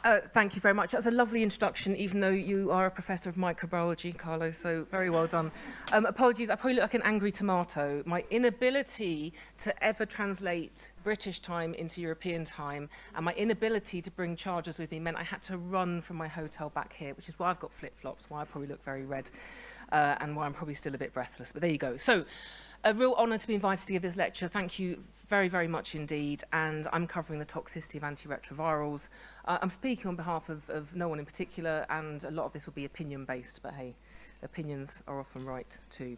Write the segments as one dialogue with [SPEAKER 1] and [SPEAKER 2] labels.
[SPEAKER 1] Thank you very much. That's a lovely introduction, even though you are a professor of microbiology, Carlo, so very well done. Apologies, I probably look like an angry tomato. My inability to ever translate British time into European time and my inability to bring chargers with me meant I had to run from my hotel back here, which is why I've got flip-flops, why I probably look very red, and why I'm probably still a bit breathless. But there you go. So, a real honour to be invited to give this lecture. Thank you very, very much indeed. And I'm covering the toxicity of antiretrovirals. I'm speaking on behalf of no one in particular, and a lot of this will be opinion-based, but hey, opinions are often right too.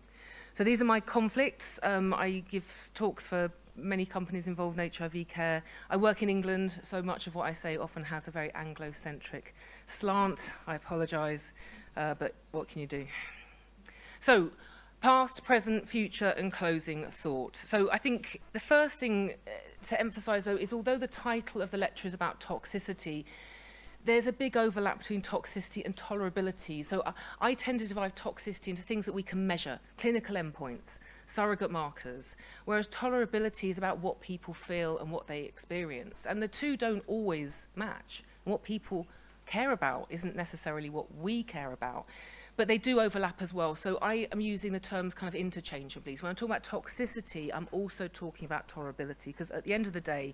[SPEAKER 1] So these are my conflicts. I give talks for many companies involved in HIV care. I work in England, so much of what I say often has a very Anglo-centric slant. I apologise, but what can you do? So, past, present, future, and closing thought. So I think the first thing to emphasise, though, is although the title of the lecture is about toxicity, there's a big overlap between toxicity and tolerability. So I tend to divide toxicity into things that we can measure, clinical endpoints, surrogate markers, whereas tolerability is about what people feel and what they experience. And the two don't always match. And what people care about isn't necessarily what we care about. But they do overlap as well. So I am using the terms kind of interchangeably. So when I'm talking about toxicity, I'm also talking about tolerability, because at the end of the day,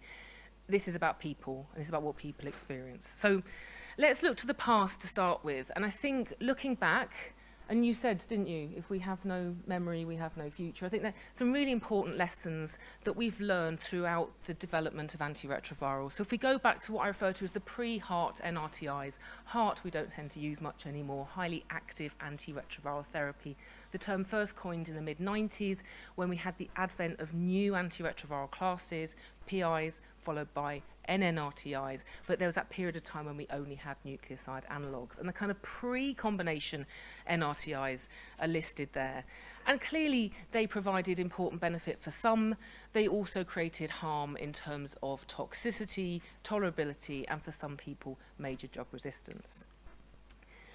[SPEAKER 1] this is about people, and it's about what people experience. So let's look to the past to start with. And I think looking back, and you said, didn't you, if we have no memory, we have no future. I think there are some really important lessons that we've learned throughout the development of antiretrovirals. So if we go back to what I refer to as the pre-HAART NRTIs, HAART we don't tend to use much anymore, highly active antiretroviral therapy. The term first coined in the mid-90s when we had the advent of new antiretroviral classes, PIs, followed by NNRTIs, but there was that period of time when we only had nucleoside analogues, and the kind of pre-combination NRTIs are listed there. And clearly they provided important benefit for some. They also created harm in terms of toxicity, tolerability, and for some people, major drug resistance.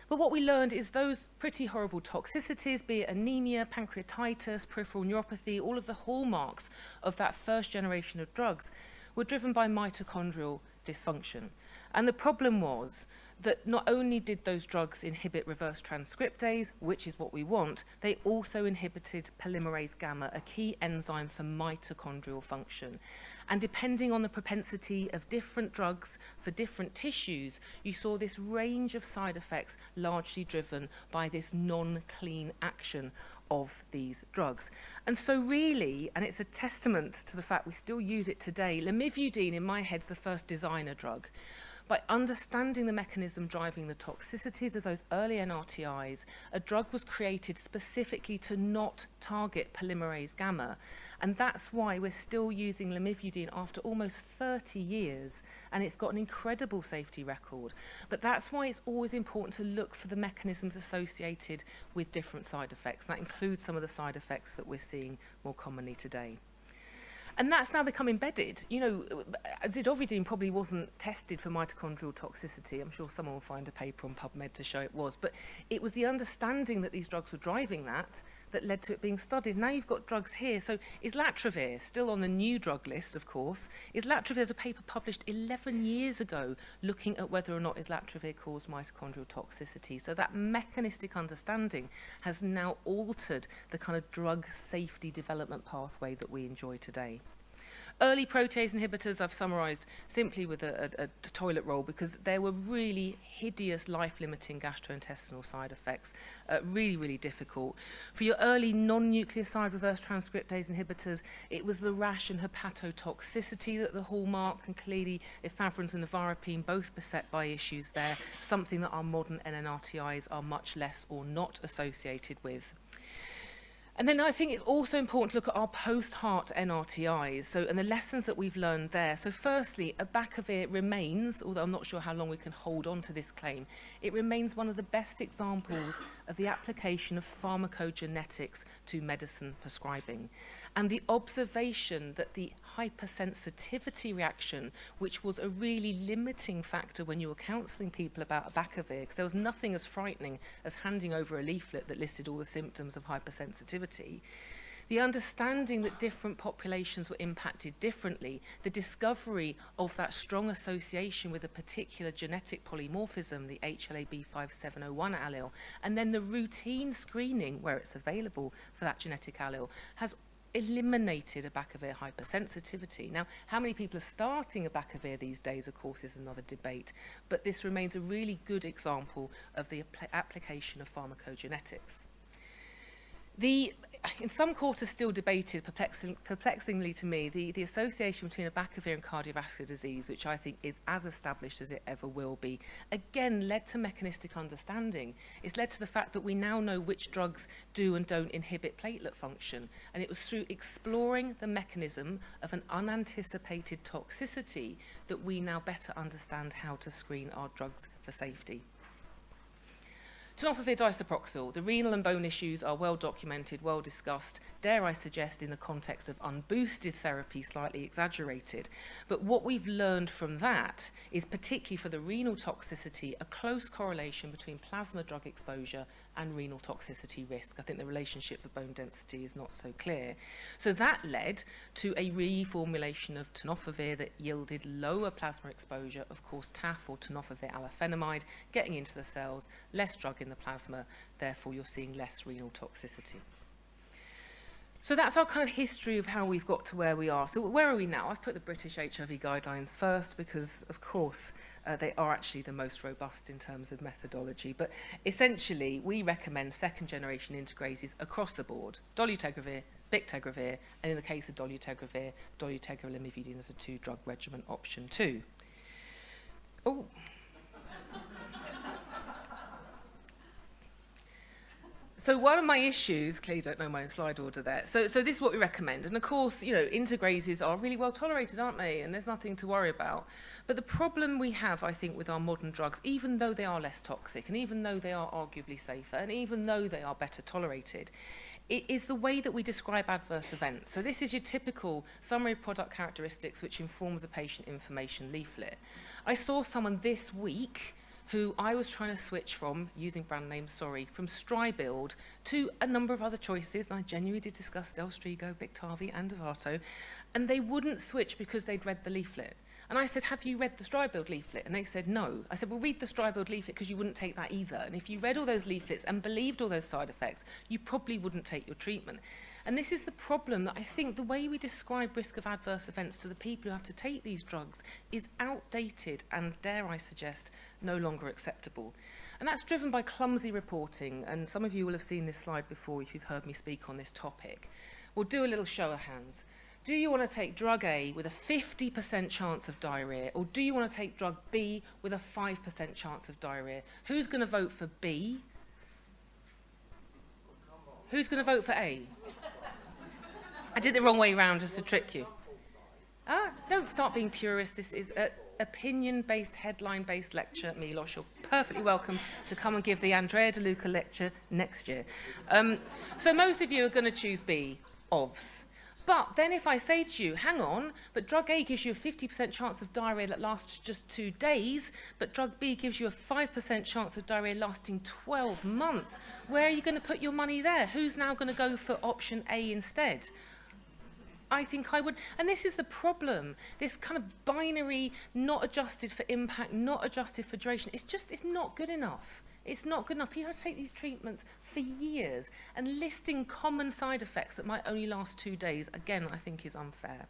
[SPEAKER 1] But what we learned is those pretty horrible toxicities, be it anemia, pancreatitis, peripheral neuropathy, all of the hallmarks of that first generation of drugs were driven by mitochondrial dysfunction. And the problem was that not only did those drugs inhibit reverse transcriptase, which is what we want, they also inhibited polymerase gamma, a key enzyme for mitochondrial function. And depending on the propensity of different drugs for different tissues, you saw this range of side effects largely driven by this non-clean action of these drugs. And so really, and it's a testament to the fact we still use it today, lamivudine in my head is the first designer drug. By understanding the mechanism driving the toxicities of those early NRTIs, a drug was created specifically to not target polymerase gamma. And that's why we're still using lamivudine after almost 30 years, and it's got an incredible safety record. But that's why it's always important to look for the mechanisms associated with different side effects. That includes some of the side effects that we're seeing more commonly today. And that's now become embedded. You know, zidovudine probably wasn't tested for mitochondrial toxicity. I'm sure someone will find a paper on PubMed to show it was. But it was the understanding that these drugs were driving that led to it being studied. Now you've got drugs here. So islatravir, still on the new drug list, of course. Islatravir is a paper published 11 years ago looking at whether or not islatravir caused mitochondrial toxicity. So that mechanistic understanding has now altered the kind of drug safety development pathway that we enjoy today. Early protease inhibitors I've summarised simply with a toilet roll because there were really hideous life-limiting gastrointestinal side effects, really, really difficult. For your early non-nucleoside reverse transcriptase inhibitors, it was the rash and hepatotoxicity that the hallmark, and clearly efavirenz and nevirapine both beset by issues there, something that our modern NNRTIs are much less or not associated with. And then I think it's also important to look at our post-HAART NRTIs, and the lessons that we've learned there. So firstly, abacavir remains, although I'm not sure how long we can hold on to this claim, it remains one of the best examples of the application of pharmacogenetics to medicine prescribing. And the observation that the hypersensitivity reaction, which was a really limiting factor when you were counselling people about abacavir, because there was nothing as frightening as handing over a leaflet that listed all the symptoms of hypersensitivity, The understanding that different populations were impacted differently, the discovery of that strong association with a particular genetic polymorphism, the HLA-B5701 allele, and then the routine screening where it's available for that genetic allele has eliminated abacavir hypersensitivity. Now, how many people are starting abacavir these days, of course, is another debate, but this remains a really good example of the application of pharmacogenetics. In some quarters still debated, perplexingly to me, the association between abacavir and cardiovascular disease, which I think is as established as it ever will be, again led to mechanistic understanding. It's led to the fact that we now know which drugs do and don't inhibit platelet function. And it was through exploring the mechanism of an unanticipated toxicity that we now better understand how to screen our drugs for safety. Tenofovir disoproxil, the renal and bone issues are well documented, well discussed, dare I suggest in the context of unboosted therapy, slightly exaggerated. But what we've learned from that is, particularly for the renal toxicity, a close correlation between plasma drug exposure and renal toxicity risk. I think the relationship for bone density is not so clear. So that led to a reformulation of tenofovir that yielded lower plasma exposure, of course TAF or tenofovir alafenamide, getting into the cells, less drug in the plasma, therefore you're seeing less renal toxicity. So that's our kind of history of how we've got to where we are. So where are we now? I've put the British HIV guidelines first because, of course, they are actually the most robust in terms of methodology. But essentially, we recommend second-generation integrases across the board, dolutegravir, bictegravir, and in the case of dolutegravir, dolutegravir-lamivudine as a two-drug regimen option 2. Oh. So one of my issues, clearly don't know my own slide order there, so this is what we recommend. And of course, you know, integrases are really well tolerated, aren't they? And there's nothing to worry about. But the problem we have, I think, with our modern drugs, even though they are less toxic, and even though they are arguably safer, and even though they are better tolerated, it is the way that we describe adverse events. So this is your typical summary of product characteristics which informs a patient information leaflet. I saw someone this week who I was trying to switch from, using brand names, sorry, from Stribild to a number of other choices. And I genuinely did discuss Delstrigo, Biktarvy and Dovato, and they wouldn't switch because they'd read the leaflet. And I said, have you read the Stribild leaflet? And they said, no. I said, well, read the Stribild leaflet because you wouldn't take that either. And if you read all those leaflets and believed all those side effects, you probably wouldn't take your treatment. And this is the problem, that I think the way we describe risk of adverse events to the people who have to take these drugs is outdated and, dare I suggest, no longer acceptable. And that's driven by clumsy reporting, and some of you will have seen this slide before if you've heard me speak on this topic. We'll do a little show of hands. Do you want to take drug A with a 50% chance of diarrhea, or do you want to take drug B with a 5% chance of diarrhea? Who's going to vote for B? Who's going to vote for A? I did it the wrong way around just to trick you. Don't start being purist. This is an opinion-based, headline-based lecture. Milos, you're perfectly welcome to come and give the Andrea de Luca lecture next year. So most of you are going to choose B, OVS. But then if I say to you, hang on, but drug A gives you a 50% chance of diarrhea that lasts just 2 days, but drug B gives you a 5% chance of diarrhea lasting 12 months, where are you going to put your money there? Who's now going to go for option A instead? I think I would. And this is the problem. This kind of binary, not adjusted for impact, not adjusted for duration. It's not good enough. It's not good enough. People have to take these treatments for years, and listing common side effects that might only last 2 days, again, I think is unfair.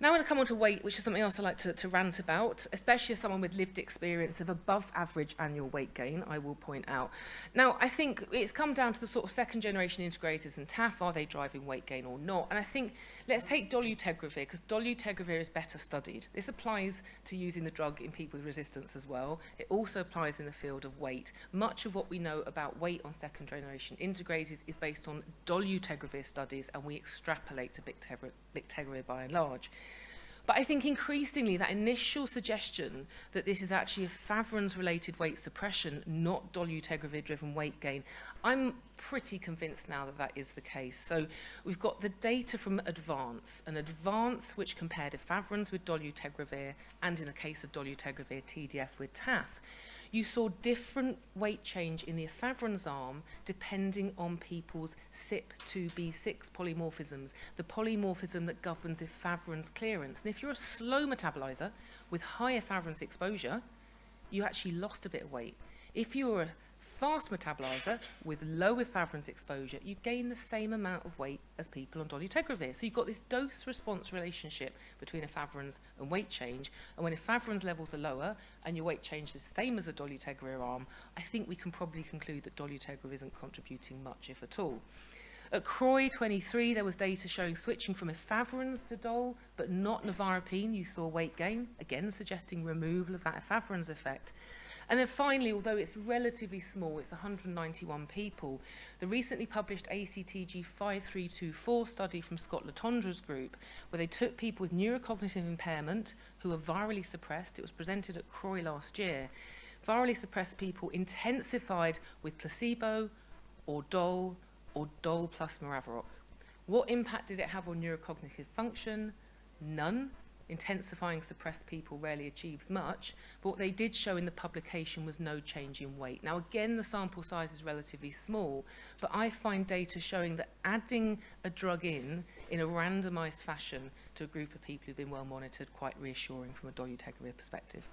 [SPEAKER 1] Now I'm going to come on to weight, which is something else I like to rant about, especially as someone with lived experience of above average annual weight gain, I will point out. Now, I think it's come down to the sort of second generation integrators and TAF, are they driving weight gain or not? And I think, let's take dolutegravir, because dolutegravir is better studied. This applies to using the drug in people with resistance as well. It also applies in the field of weight. Much of what we know about weight on second generation integrators is based on dolutegravir studies, and we extrapolate to bictegravir by and large. But I think increasingly that initial suggestion that this is actually a efavirenz-related weight suppression, not dolutegravir-driven weight gain, I'm pretty convinced now that that is the case. So we've got the data from Advance, an Advance which compared efavirenz with dolutegravir, and in the case of dolutegravir, TDF with TAF. you saw different weight change in the efavirenz arm depending on people's CYP2B6 polymorphisms, the polymorphism that governs efavirenz clearance. And if you're a slow metabolizer with high efavirenz exposure, you actually lost a bit of weight. If you were a fast metabolizer with low efavirenz exposure, you gain the same amount of weight as people on dolutegravir. So you've got this dose-response relationship between efavirenz and weight change, and when efavirenz levels are lower and your weight change is the same as a dolutegravir arm, I think we can probably conclude that dolutegravir isn't contributing much, if at all. At CROI 23, there was data showing switching from efavirenz to dol, but not nevirapine, you saw weight gain, again suggesting removal of that efavirenz effect. And then finally, although it's relatively small, it's 191 people, the recently published ACTG 5324 study from Scott Latondra's group, where they took people with neurocognitive impairment who are virally suppressed, it was presented at CROI last year, virally suppressed people intensified with placebo or dol plus maraviroc. What impact did it have on neurocognitive function? None. Intensifying suppressed people rarely achieves much, but what they did show in the publication was no change in weight. Now again, the sample size is relatively small, but I find data showing that adding a drug in a randomized fashion to a group of people who've been well monitored quite reassuring from a dolutegravir perspective.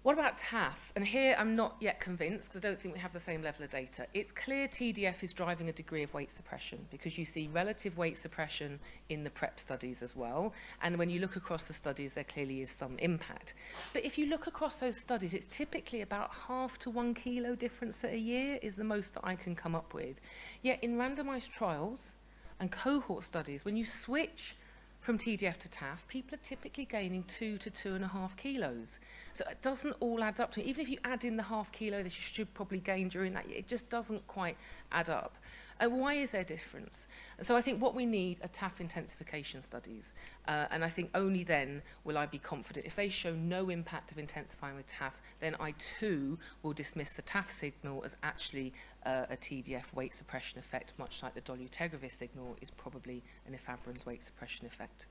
[SPEAKER 1] What about TAF? And here I'm not yet convinced, because I don't think we have the same level of data. It's clear TDF is driving a degree of weight suppression, because you see relative weight suppression in the PrEP studies as well. And when you look across the studies, there clearly is some impact. But if you look across those studies, it's typically about 0.5 to 1 kilo difference a year is the most that I can come up with. Yet in randomized trials and cohort studies, when you switch from TDF to TAF, people are typically gaining 2 to 2.5 kilos. So it doesn't all add up to, even if you add in the 0.5 kilo that you should probably gain during that year, it just doesn't quite add up. Why is there a difference? So I think what we need are TAF intensification studies. And I think only then will I be confident. If they show no impact of intensifying with TAF, then I too will dismiss the TAF signal as actually a TDF weight suppression effect, much like the dolutegravir signal is probably an efavirenz weight suppression effect.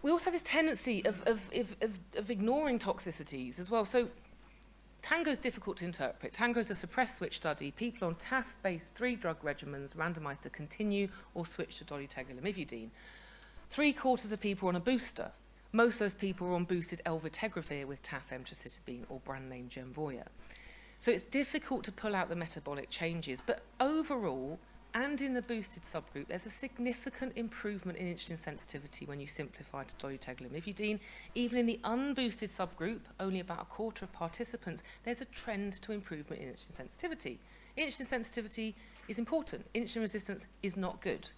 [SPEAKER 1] We also have this tendency of ignoring toxicities as well. So Tango is difficult to interpret. Tango is a suppressed switch study. People on TAF-based 3-drug regimens randomized to continue or switch to dolutegravir lamivudine. 3/4 of people are on a booster. Most of those people are on boosted elvitegravir with TAF emtricitabine or brand name Genvoya. So it's difficult to pull out the metabolic changes, but overall, and in the boosted subgroup, there's a significant improvement in insulin sensitivity when you simplify to dolutegravir lamivudine. Even in the unboosted subgroup, only about 1/4 of participants, there's a trend to improvement in insulin sensitivity. Insulin sensitivity is important. Insulin resistance is not good.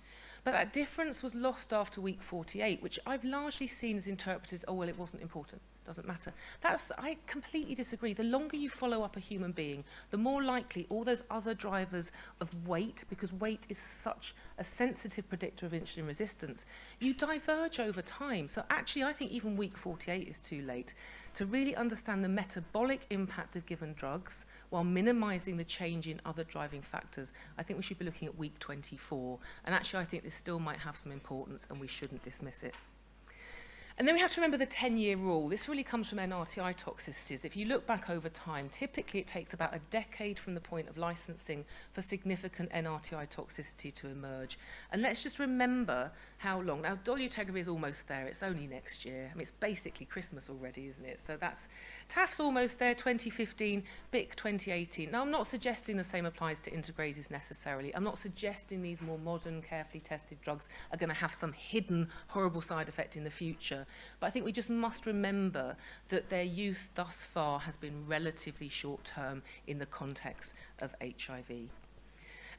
[SPEAKER 1] But that difference was lost after week 48, which I've largely seen as interpreted as, oh, well, it wasn't important. Doesn't matter. I completely disagree. The longer you follow up a human being, the more likely all those other drivers of weight, because weight is such a sensitive predictor of insulin resistance, you diverge over time. So actually, I think even week 48 is too late to really understand the metabolic impact of given drugs while minimizing the change in other driving factors. I think we should be looking at week 24. And actually, I think this still might have some importance and we shouldn't dismiss it. And then we have to remember the 10-year rule. This really comes from NRTI toxicities. If you look back over time, typically it takes about a decade from the point of licensing for significant NRTI toxicity to emerge. And let's just remember how long. Now, dolutegravir is almost there. It's only next year. I mean, it's basically Christmas already, isn't it? So that's, TAF's almost there, 2015, BIC 2018. Now, I'm not suggesting the same applies to integrases necessarily. I'm not suggesting these more modern, carefully tested drugs are going to have some hidden, horrible side effect in the future. But I think we just must remember that their use thus far has been relatively short-term in the context of HIV.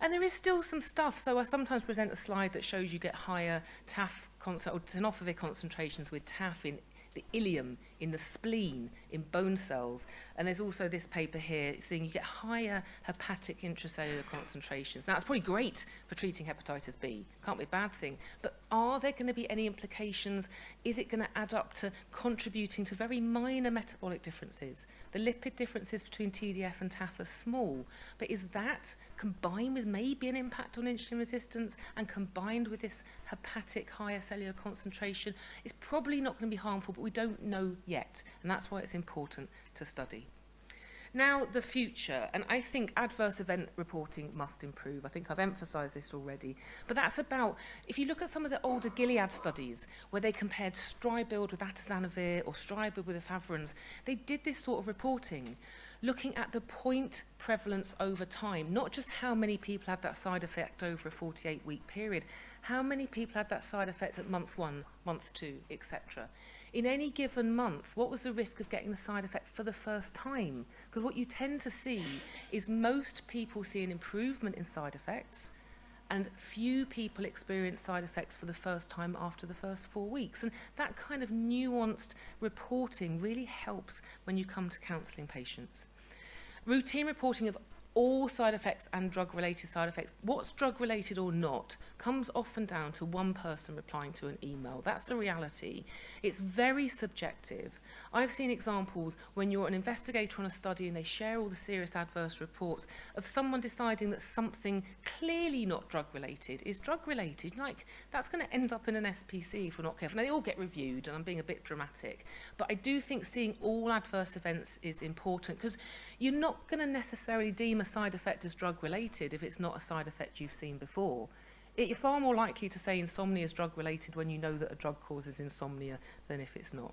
[SPEAKER 1] And there is still some stuff. So I sometimes present a slide that shows you get higher TAF or tenofovir concentrations with TAF in the ileum, in the spleen, in bone cells. And there's also this paper here saying you get higher hepatic intracellular concentrations. Now, it's probably great for treating hepatitis B. Can't be a bad thing. But are there going to be any implications? Is it going to add up to contributing to very minor metabolic differences? The lipid differences between TDF and TAF are small. But is that combined with maybe an impact on insulin resistance and combined with this hepatic higher cellular concentration, it's probably not going to be harmful, but we don't know yet. yet, and that's why it's important to study. Now, the future, and I think adverse event reporting must improve. I think I've emphasised this already, but that's about, if you look at some of the older Gilead studies where they compared Stribild with atazanavir or Stribild with efavirenz, they did this sort of reporting, looking at the point prevalence over time, not just how many people had that side effect over a 48-week period, how many people had that side effect at month 1, month 2, etc. In any given month, what was the risk of getting the side effect for the first time? Because what you tend to see is most people see an improvement in side effects, and few people experience side effects for the first time after the first 4 weeks. And that kind of nuanced reporting really helps when you come to counselling patients. Routine reporting of all side effects and drug-related side effects, what's drug-related or not, comes often down to one person replying to an email. That's the reality. It's very subjective. I've seen examples when you're an investigator on a study and they share all the serious adverse reports of someone deciding that something clearly not drug-related is drug-related. Like, that's going to end up in an SPC if we're not careful. Now, they all get reviewed, and I'm being a bit dramatic, but I do think seeing all adverse events is important, because you're not going to necessarily deem a side effect as drug-related if it's not a side effect you've seen before. You're far more likely to say insomnia is drug-related when you know that a drug causes insomnia than if it's not.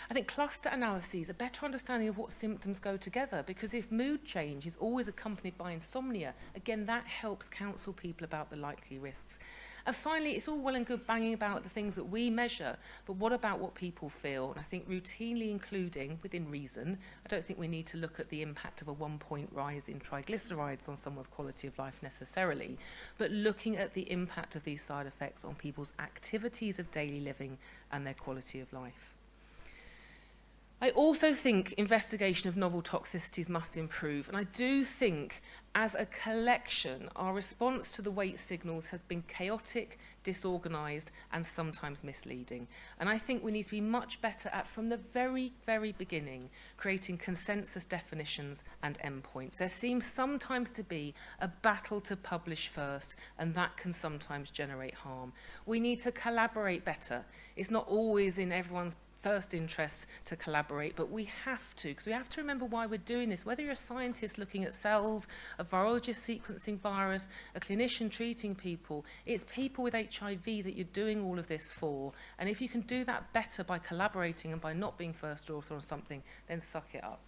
[SPEAKER 1] I think cluster analyses, a better understanding of what symptoms go together, because if mood change is always accompanied by insomnia, again, that helps counsel people about the likely risks. And finally, it's all well and good banging about the things that we measure, but what about what people feel? And I think routinely including, within reason, I don't think we need to look at the impact of a 1-point rise in triglycerides on someone's quality of life necessarily, but looking at the impact of these side effects on people's activities of daily living and their quality of life. I also think investigation of novel toxicities must improve, and I do think as a collection our response to the weight signals has been chaotic, disorganised and sometimes misleading. And I think we need to be much better at, from the very, very beginning, creating consensus definitions and endpoints. There seems sometimes to be a battle to publish first, and that can sometimes generate harm. We need to collaborate better. It's not always in everyone's first interest to collaborate, but we have to, because we have to remember why we're doing this. Whether you're a scientist looking at cells, a virologist sequencing virus, a clinician treating people, it's people with HIV that you're doing all of this for. And if you can do that better by collaborating and by not being first author on something, then suck it up.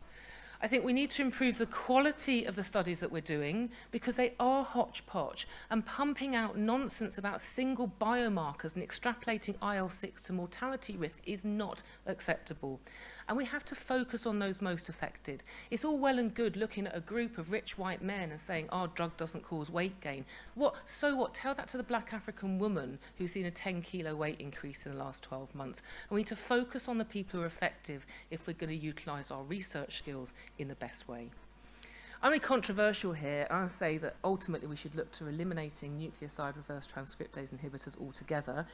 [SPEAKER 1] I think we need to improve the quality of the studies that we're doing, because they are hodgepodge, and pumping out nonsense about single biomarkers and extrapolating IL-6 to mortality risk is not acceptable. And we have to focus on those most affected. It's all well and good looking at a group of rich white men and saying, our drug doesn't cause weight gain. So what? Tell that to the black African woman who's seen a 10-kilo weight increase in the last 12 months. And we need to focus on the people who are effective if we're going to utilise our research skills in the best way. I'm really controversial here. I'll say that ultimately we should look to eliminating nucleoside reverse transcriptase inhibitors altogether.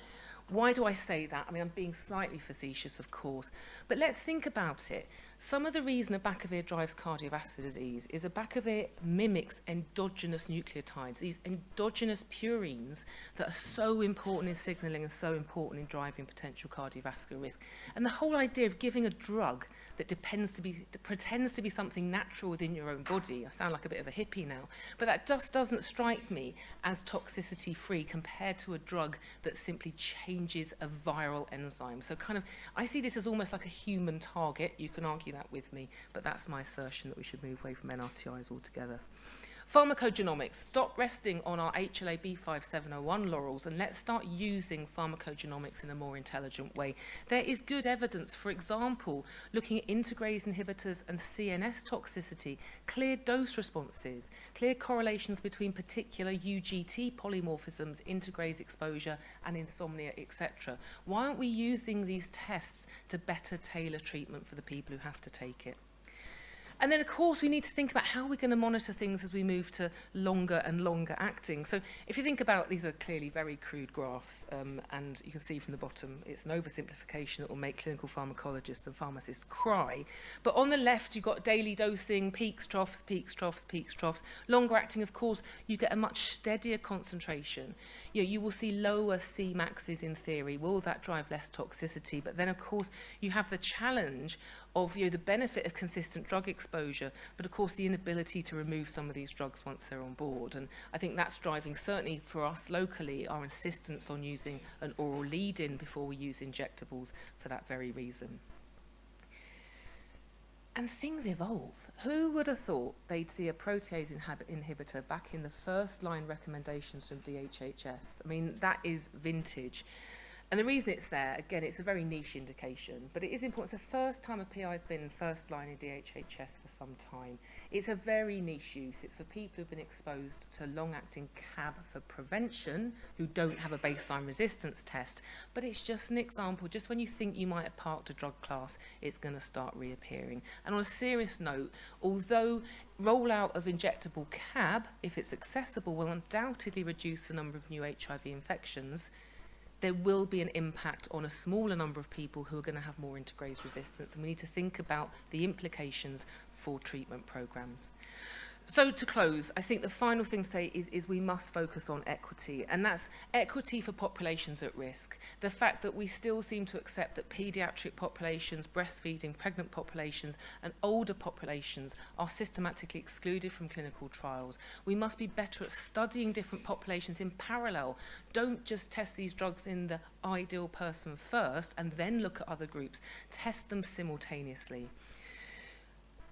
[SPEAKER 1] Why do I say that? I mean, I'm being slightly facetious, of course, but let's think about it. Some of the reason abacavir drives cardiovascular disease is abacavir mimics endogenous nucleotides, these endogenous purines that are so important in signalling and so important in driving potential cardiovascular risk. And the whole idea of giving a drug that pretends to be something natural within your own body, I sound like a bit of a hippie now, but that just doesn't strike me as toxicity-free compared to a drug that simply changes a viral enzyme. So I see this as almost like a human target. You can argue that with me, but that's my assertion that we should move away from NRTIs altogether. Pharmacogenomics. Stop resting on our HLA B5701 laurels and let's start using pharmacogenomics in a more intelligent way. There is good evidence, for example, looking at integrase inhibitors and CNS toxicity, clear dose responses, clear correlations between particular UGT polymorphisms, integrase exposure and insomnia, etc. Why aren't we using these tests to better tailor treatment for the people who have to take it? And then, of course, we need to think about how we're going to monitor things as we move to longer and longer acting. So if you think about, these are clearly very crude graphs, and you can see from the bottom, it's an oversimplification that will make clinical pharmacologists and pharmacists cry. But on the left, you've got daily dosing, peaks, troughs, peaks, troughs, peaks, troughs. Longer acting, of course, you get a much steadier concentration. You will see lower Cmaxes in theory. Will that drive less toxicity? But then, of course, you have the challenge of the benefit of consistent drug exposure, but of course the inability to remove some of these drugs once they're on board. And I think that's driving, certainly for us locally, our insistence on using an oral lead-in before we use injectables for that very reason. And things evolve. Who would have thought they'd see a protease inhibitor back in the first line recommendations from DHHS? I mean, that is vintage. And the reason it's there, again, it's a very niche indication, but it is important. It's the first time a PI has been first line in DHHS for some time. It's a very niche use. It's for people who've been exposed to long-acting CAB for prevention, who don't have a baseline resistance test. But it's just an example. Just when you think you might have parked a drug class, it's going to start reappearing. And on a serious note, although rollout of injectable CAB, if it's accessible, will undoubtedly reduce the number of new HIV infections, there will be an impact on a smaller number of people who are going to have more integrase resistance, and we need to think about the implications for treatment programs. So to close, I think the final thing to say is we must focus on equity, and that's equity for populations at risk. The fact that we still seem to accept that pediatric populations, breastfeeding, pregnant populations, and older populations are systematically excluded from clinical trials. We must be better at studying different populations in parallel. Don't just test these drugs in the ideal person first and then look at other groups. Test them simultaneously.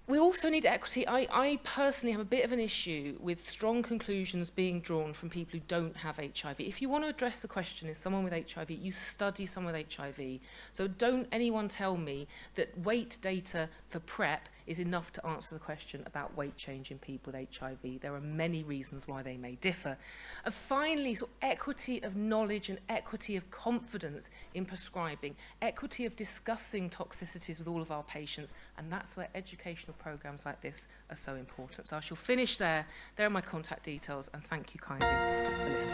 [SPEAKER 1] We also need equity. I personally have a bit of an issue with strong conclusions being drawn from people who don't have HIV. If you want to address the question, is someone with HIV, you study someone with HIV. So don't anyone tell me that weight data for PrEP is enough to answer the question about weight change in people with HIV. There are many reasons why they may differ. And finally, so equity of knowledge and equity of confidence in prescribing, equity of discussing toxicities with all of our patients, and that's where educational programs like this are so important. So I shall finish there. There are my contact details, and thank you kindly for listening.